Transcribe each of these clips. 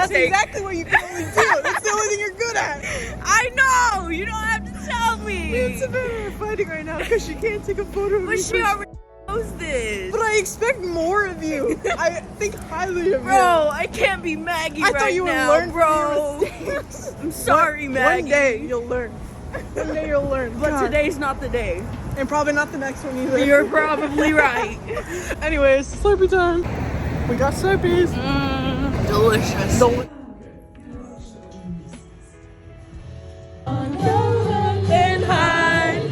That's exactly what you can only do. That's the only thing you're good at. I know! You don't have to tell me! Me and Savannah are fighting right now because she can't take a photo of me. But she already knows this. But I expect more of you. I think highly of you. Bro, I can't be Maggie right now, thought you would learn bro. from your mistakes. I'm sorry, Maggie. One day you'll learn. One day you'll learn. But God. today's not the day. And probably not the next one either. You're probably right. Anyways, Slurpee time. We got Slurpees. Delicious. And hide,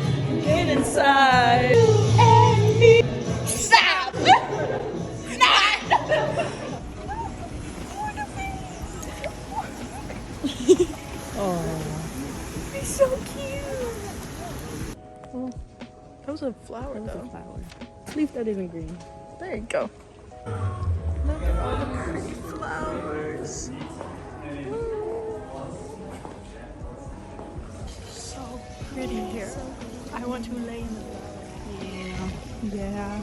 get inside. Stop! Oh, He's so cute. well, that was a flower though. Leaf that isn't green. There you go. Look at all the pretty flowers. So pretty here. I want to lay in the flower. Yeah.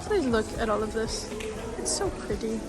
Please look at all of this. It's so pretty.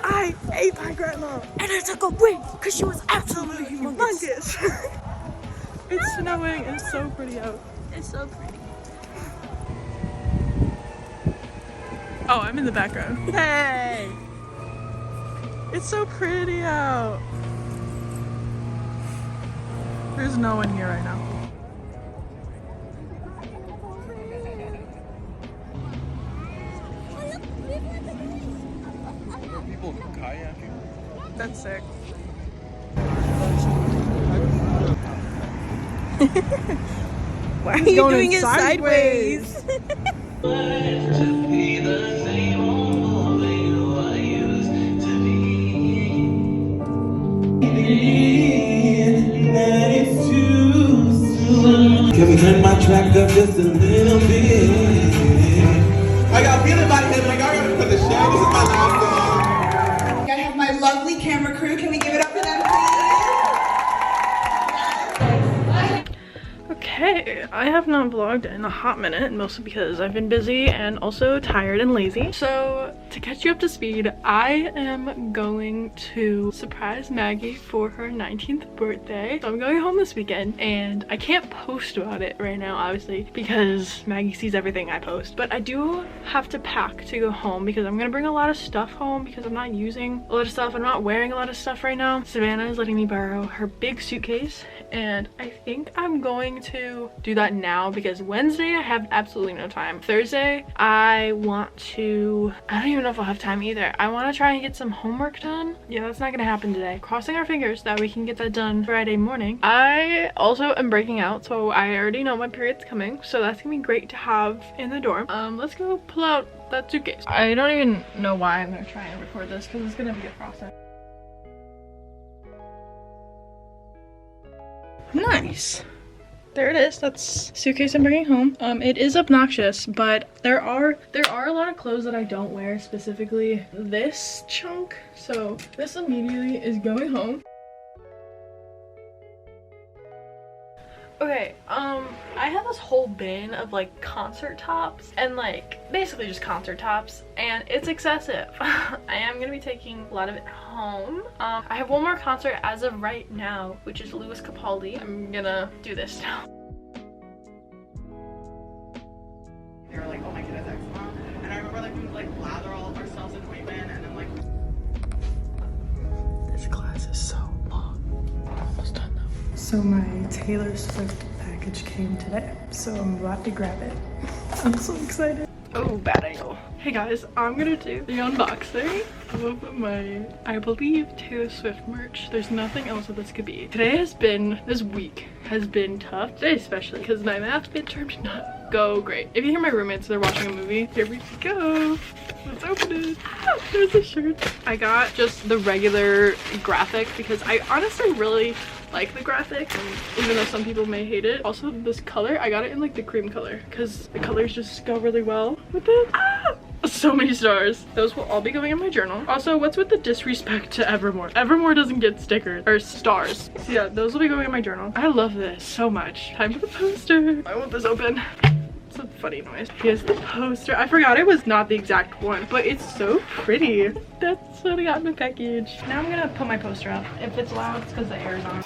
I ate my grandma. And I took a wig because she was absolutely humongous. It's snowing. It's so pretty out. It's so pretty. Oh, I'm in the background. Hey! It's so pretty out. There's no one here right now. People kayaking. That's sick. Why are you doing it sideways? Can we turn my track up just a little bit? How y'all feeling about it? Like, I gotta put the show. This is my last song. I have my lovely camera crew. Can we give it up for them, please? Okay, I have not vlogged in a hot minute, mostly because I've been busy and also tired and lazy. So to catch you up to speed, I am going to surprise Maggie for her 19th birthday. So I'm going home this weekend and I can't post about it right now, obviously, because Maggie sees everything I post. But I do have to pack to go home because I'm gonna bring a lot of stuff home because I'm not using a lot of stuff. I'm not wearing a lot of stuff right now. Savannah is letting me borrow her big suitcase and I think I'm going to do that now because Wednesday I have absolutely no time. Thursday I don't even know if I'll have time either. I want to try and get some homework done. Yeah, that's not gonna happen today. Crossing our fingers that we can get that done Friday morning. I also am breaking out, so I already know my period's coming, so that's gonna be great to have in the dorm. Let's go pull out that suitcase. I don't even know why I'm gonna try and record this because it's gonna be a process. Nice. There it is. That's suitcase I'm bringing home. It is obnoxious, but there are a lot of clothes that I don't wear, specifically this chunk. So this immediately is going home. Okay, I have this whole bin of like concert tops and like basically just concert tops, and it's excessive. I am gonna be taking a lot of it home. I have one more concert as of right now, which is Lewis Capaldi. I'm gonna do this now. They were like, oh my goodness, eczema. And I remember like we would like lather all of ourselves in ointment and then like. This class is so long. I'm almost done though. So my Taylor Swift package came today, so I'm about to grab it. I'm so excited. Oh, bad angle. Hey guys, I'm gonna do the unboxing of my, I believe, Taylor Swift merch. There's nothing else that this could be. This week has been tough. Today especially, because my math midterm did not go great. If you hear my roommates, they're watching a movie. Here we go. Let's open it. Ah, there's a shirt. I got just the regular graphic because I honestly really like the graphic, and even though some people may hate it. Also, this color, I got it in like the cream color because the colors just go really well with it. Ah! So many stars. Those will all be going in my journal. Also, what's with the disrespect to Evermore? Evermore doesn't get stickers or stars. So yeah, those will be going in my journal. I love this so much. Time for the poster. I want this open. It's a funny noise. Here's the poster. I forgot it was not the exact one, but it's so pretty. That's what I got in the package. Now I'm gonna put my poster up. If it's loud, it's because the air is on.